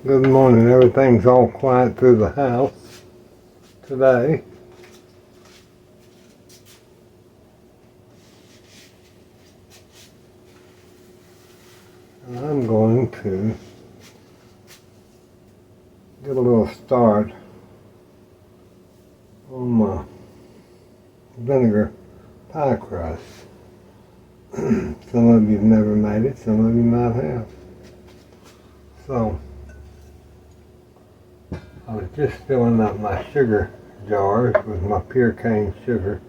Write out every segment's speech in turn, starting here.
Good morning. Everything's all quiet through the house today. And I'm going to get a little start on my vinegar pie crust. Some of you have never made it, some of you might have. So, I was just filling up my sugar jars with my pure cane sugar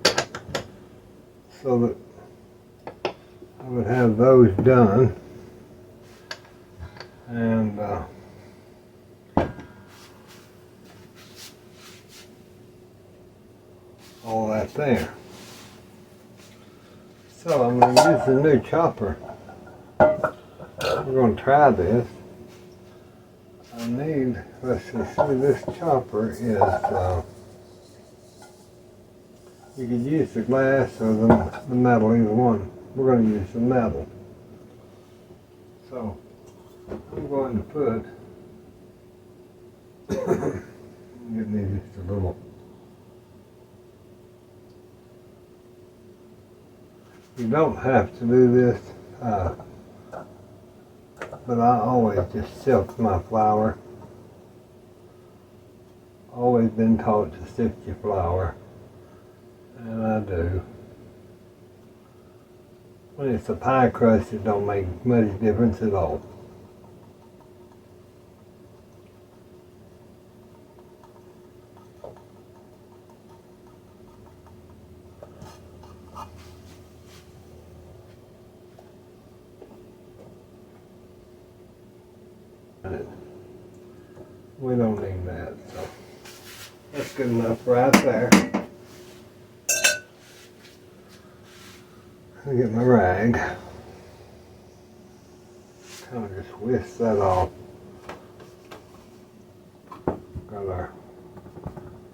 so that I would have those done, and all that there. So I'm going to use the new chopper. We're going to try this. I need, let's see, this chopper is, you could use the glass or the metal, either one. We're going to use the metal. So, I'm going to put, give me just a little, you don't have to do this, but I always just sift my flour. Always been taught to sift your flour, and I do. When it's a pie crust, it don't make much difference at all. We don't need that, so that's good enough right there. I'll get my rag. Kind of just whisk that off. Got our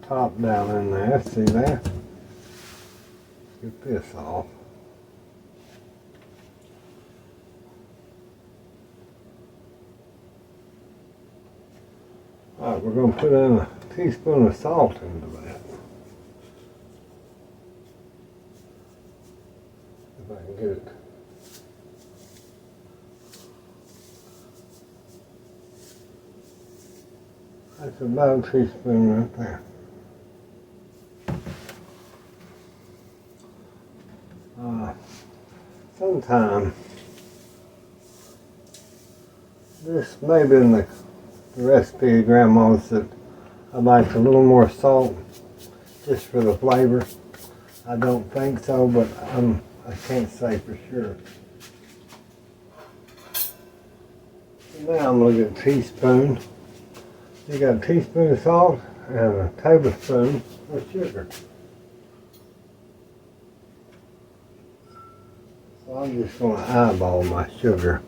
top down in there, see there? Get this off. Alright, we're going to put in a teaspoon of salt into that. If I can get it. That's about a teaspoon right there. Sometime, this may be in the recipe of Grandma's, that I like a little more salt just for the flavor. I don't think so, but I can't say for sure. So now I'm going to get a teaspoon. You got a teaspoon of salt and a tablespoon of sugar. So I'm just going to eyeball my sugar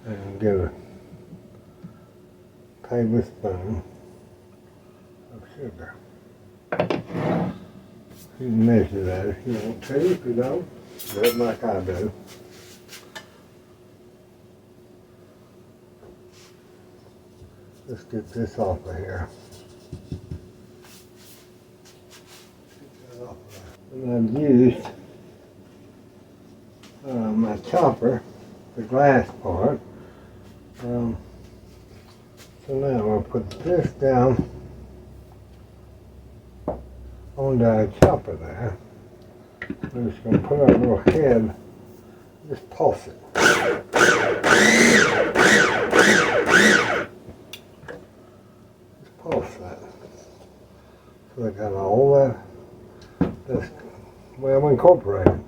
and get a tablespoon of sugar. You can measure that if you want to. If you don't, do it like I do. Let's get this off of here. And I've used my chopper, the glass part. So now I'll put this down on the chopper there. I'm just going to put our little head, just pulse it. Just pulse that. So I got all that's well incorporated.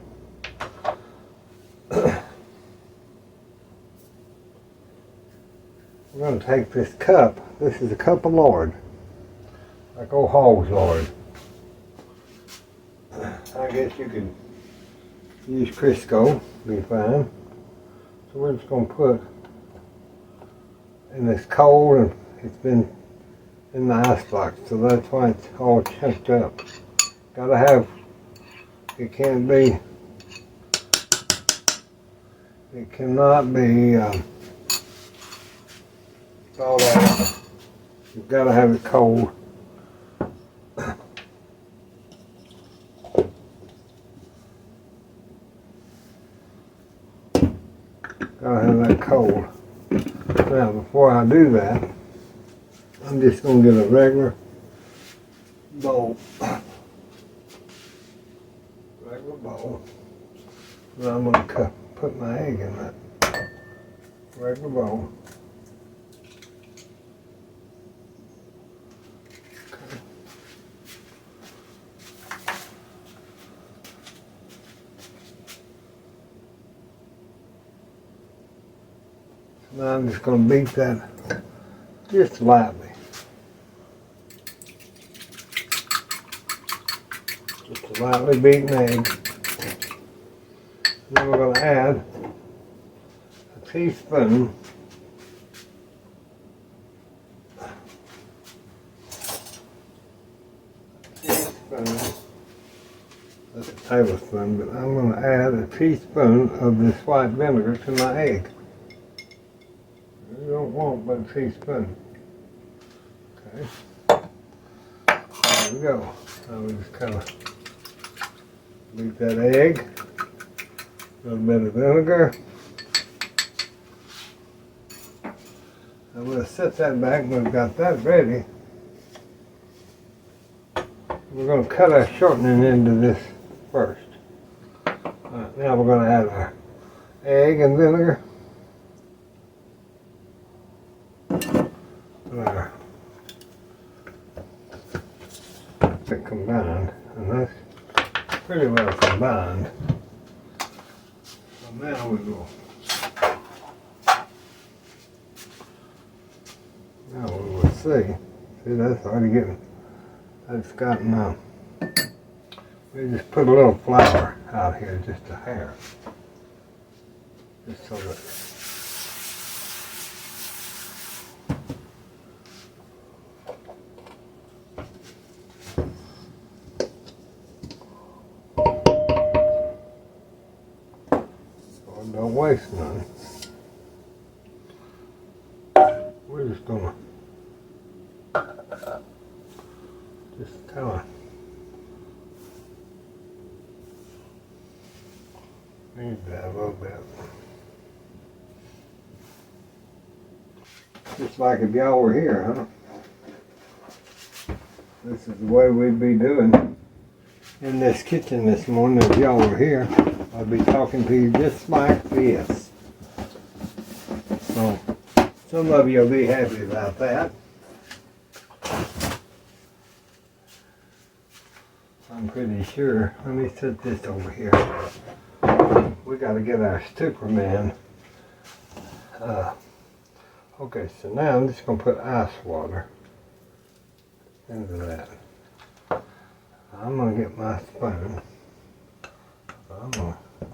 We're going to take this cup. This is a cup of lard, like old hog's lard. I guess you could use Crisco, be fine. So we're just going to put, and it's cold and it's been in the icebox, so that's why it's all chunked up. Gotta have, it can't be, it cannot be all that. You've got to have it cold. Gotta have that cold. Now, before I do that, I'm just gonna get a regular bowl. Regular bowl. And I'm gonna put my egg in that regular bowl. Okay. Now I'm just gonna beat that just lightly. Just a lightly beaten egg. Then we're going to add a teaspoon that's a tablespoon, but I'm going to add a teaspoon of this white vinegar to my egg. You don't want but a teaspoon. Okay. There we go. Now we just kind of beat that egg. A little bit of vinegar. I'm going to set that back when we've got that ready. We're going to cut our shortening into this first. Alright, now we're going to add our egg and vinegar. They're combined, and that's pretty well combined. So now we go. Now we will see. See, that's already getting. That's gotten. We just put a little flour out here, just a hair, just so that. Don't waste none. We're just gonna kind of knead that a little bit. Just like if y'all were here, huh? This is the way we'd be doing in this kitchen this morning if y'all were here. I'll be talking to you just like this. So, some of you will be happy about that. I'm pretty sure. Let me set this over here. We got to get our Superman. Okay, so now I'm just going to put ice water into that. I'm going to get my spoon. I'm going to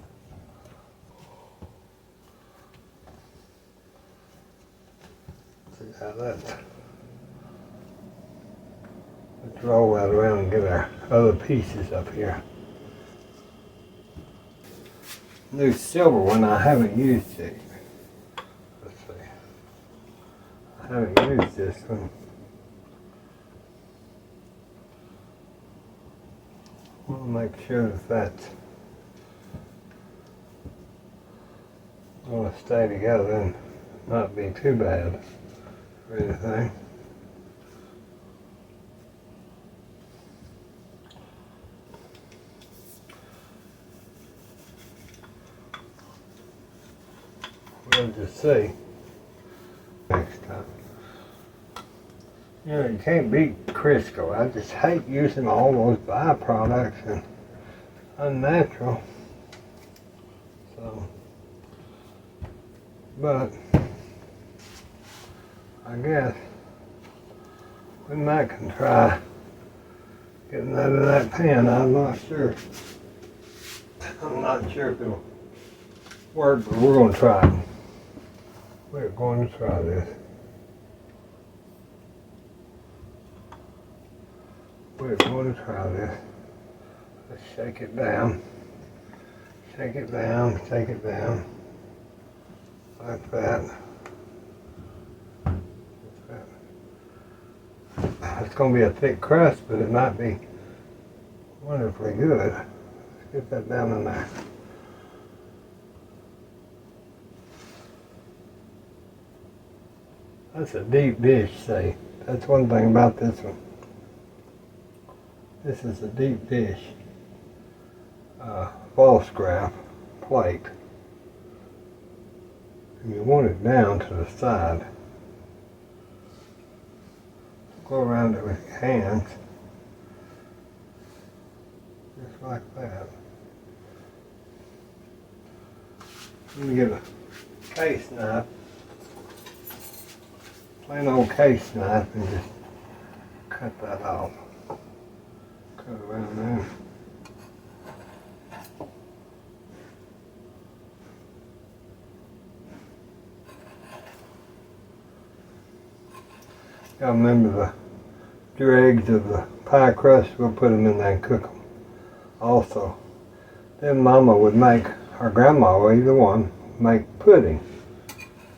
see how that's. Let's roll that around and get our other pieces up here. New silver one, I haven't used it. Let's see. I haven't used this one. I want to make sure that that's going to stay together and not be too bad or anything. We'll just see next time. You know, you can't beat Crisco. I just hate using all those byproducts and unnatural. So, but I guess we might can try getting that in that pan. I'm not sure. I'm not sure if it'll work, but we're going to try it. We're going to try this. We're going to try this. Let's shake it down. Shake it down, shake it down. Like that. going to be a thick crust, but it might be wonderfully good. Let's get that down in there. That's a deep dish, see. That's one thing about this one. This is a deep dish. False graph plate. And you want it down to the side. Go around it with your hands. Just like that. Let me get a case knife. Plain old case knife and just cut that off. Cut around there. Y'all remember the dregs of the pie crust? We'll put them in there and cook them. Also, then Mama would make, or Grandma, or either one, make pudding.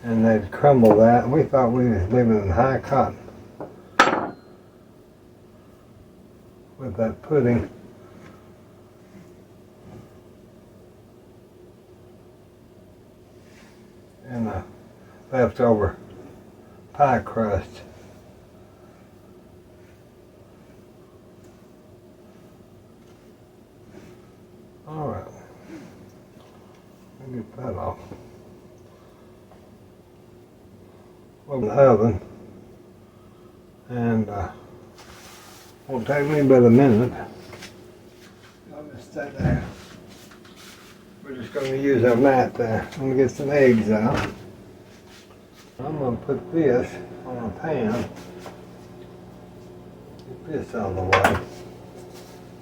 And they'd crumble that. We thought we was living in high cotton with that pudding. And the leftover pie crust. Alright, let me get that off. Over the oven, and won't take me but a minute. I'll just stay there. We're just going to use our mat there. I'm going to get some eggs out. I'm going to put this on a pan. Get this out of the way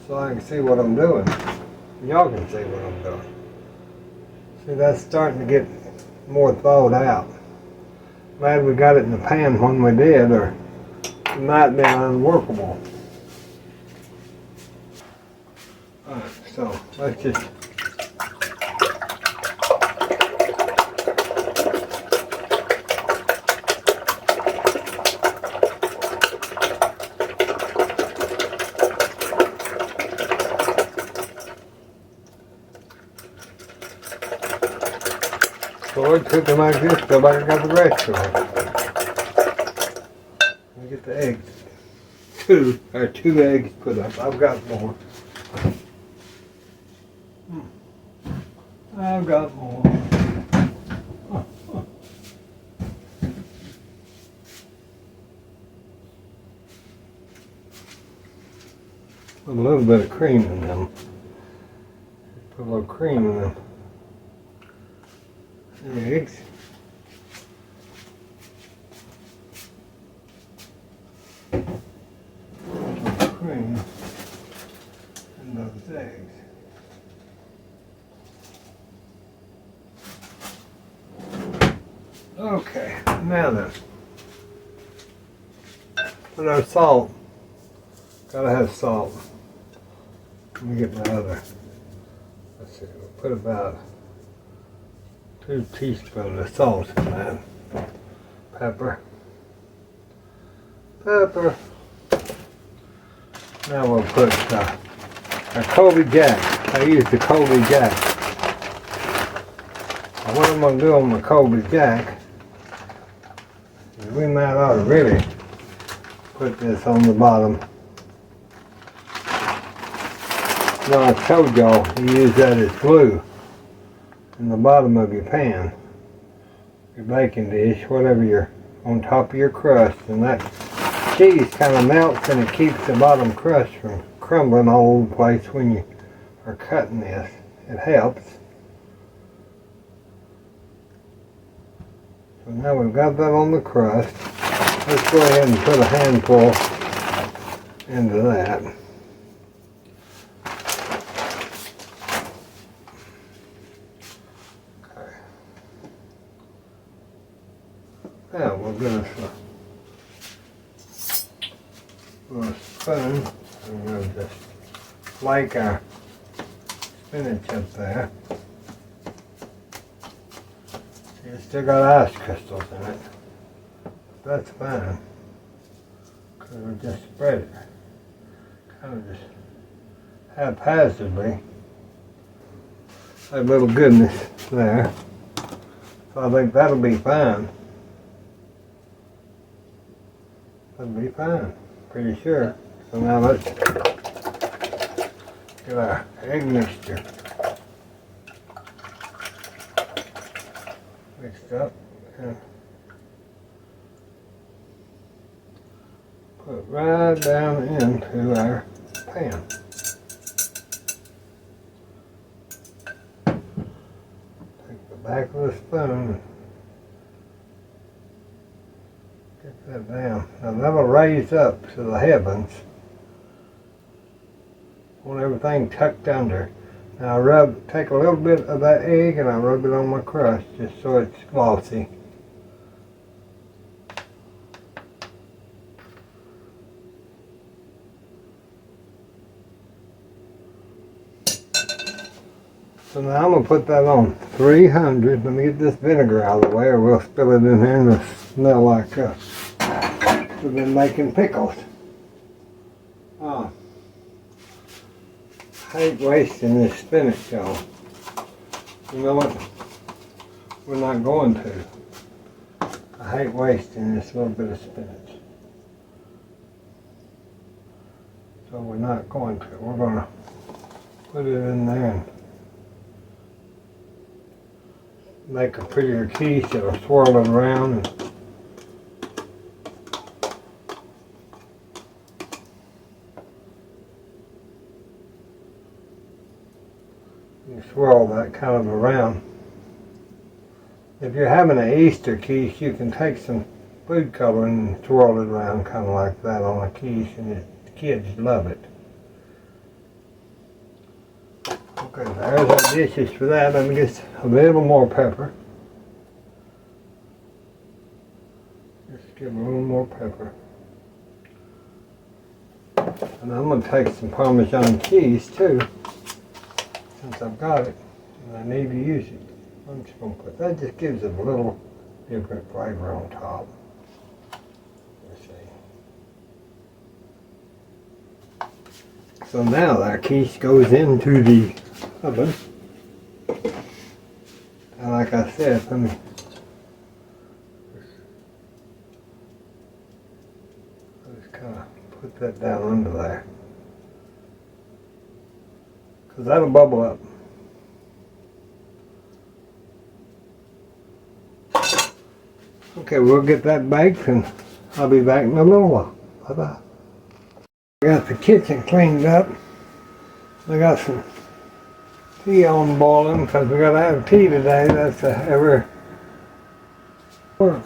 so I can see what I'm doing. Y'all can see what I'm doing. See, that's starting to get more thawed out. Glad we got it in the pan when we did, or it might be unworkable. Alright, so let's just so it's cooking like this till I got the rest of it. Let me get the eggs. Two eggs put up. I've got more. I've got more. Put a little bit of cream in them. Put a little cream in them eggs. Cream in those eggs. Okay, now then, put our salt. Gotta have salt. Let me get my other. Let's see, we'll put about 2 teaspoons of salt in that. Pepper. Pepper. Now we'll put a Colby Jack. I use the Colby Jack. And what I'm going to do on the Colby Jack is we might ought to really put this on the bottom. Now I told y'all you use that as glue in the bottom of your pan, your baking dish, whatever you're on top of your crust, and that cheese kind of melts and it keeps the bottom crust from crumbling all over the place when you are cutting this. It helps. So now we've got that on the crust. Let's go ahead and put a handful into that. Okay. Now we'll get us a little spoon and we'll just flake our spinach up there. It's still got ice crystals in it. That's fine. We'll just spread it. Kind of just haphazardly. A little goodness there. So I think that'll be fine. That'll be fine. Pretty sure. So now let's get our egg mixture mixed up and put right down into our pan. Take the back of the spoon, get that down. Now that'll raise up to the heavens. Want everything tucked under. Now take a little bit of that egg and I rub it on my crust just so it's glossy. So now I'm going to put that on 300. Let me get this vinegar out of the way or we'll spill it in here and it'll smell like we've been making pickles. I hate wasting this spinach, y'all. You know what? We're not going to. I hate wasting this little bit of spinach. So we're not going to. We're going to put it in there and make a prettier quiche. It'll swirl it around and you swirl that kind of around. If you're having an Easter quiche, you can take some food coloring and swirl it around kind of like that on a quiche, and the kids love it. Okay, there's our dishes for that. Let me get a little more pepper. Just give a little more pepper. And I'm going to take some Parmesan cheese too, since I've got it and I need to use it. I'm just going to put that, just gives it a little different flavor on top. Let's see. So now our quiche goes into the oven. And like I said, let me just kind of put that down under there. Because that'll bubble up. Okay, we'll get that baked and I'll be back in a little while. Bye-bye. I got the kitchen cleaned up. I got some tea on boiling because we got to have tea today. That's every work.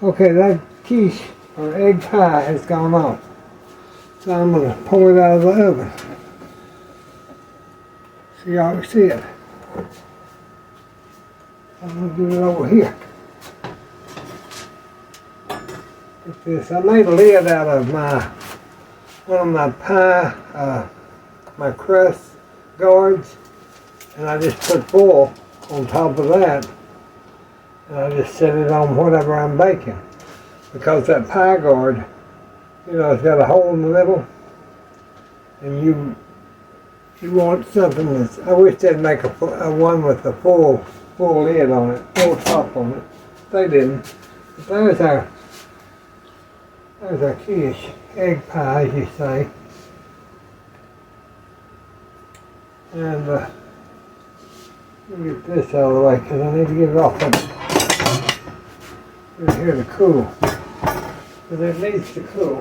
Okay, that quiche or egg pie has gone off. So I'm going to pull it out of the oven. So y'all can see it. I'm going to get it over here. Get this. I made a lid out of one of my pie, my crust guards, and I just put foil on top of that, and I just set it on whatever I'm baking. Because that pie guard, you know, it's got a hole in the middle, and you want something that's, I wish they'd make a one with a full lid on it, full top on it. They didn't. But there's our quiche, egg pie, as you say. And let me get this out of the way because I need to get it off of here to cool. Because it needs to cool.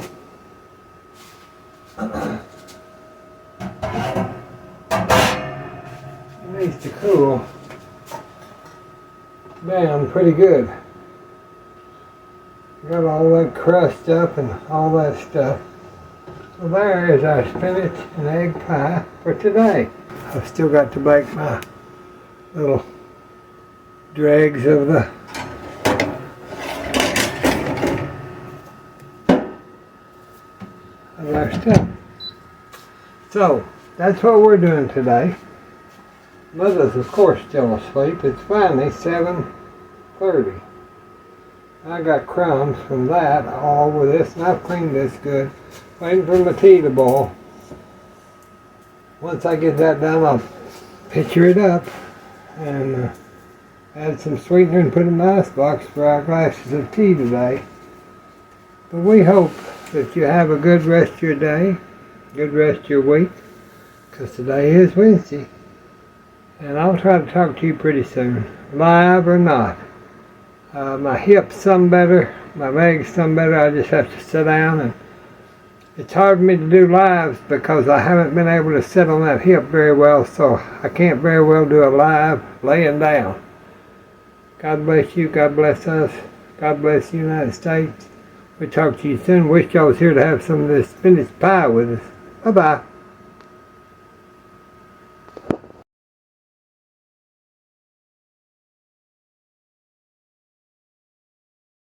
It needs to cool down pretty good. Got all that crust up and all that stuff. So there is our spinach and egg pie for today. I've still got to bake my little dregs of our stuff. So that's what we're doing today. Mother's of course still asleep. It's finally 7:30. I got crumbs from that all over this, and I've cleaned this good. Waiting for my tea to boil. Once I get that done, I'll pitcher it up and add some sweetener and put it in the icebox for our glasses of tea today. But we hope that you have a good rest of your day, good rest of your week, because today is Wednesday. And I'll try to talk to you pretty soon, live or not. My hip's some better, my leg's some better. I just have to sit down, and it's hard for me to do lives because I haven't been able to sit on that hip very well, so I can't very well do a live laying down. God bless you, God bless us, God bless the United States. We'll talk to you soon. Wish y'all was here to have some of this spinach pie with us. Bye-bye.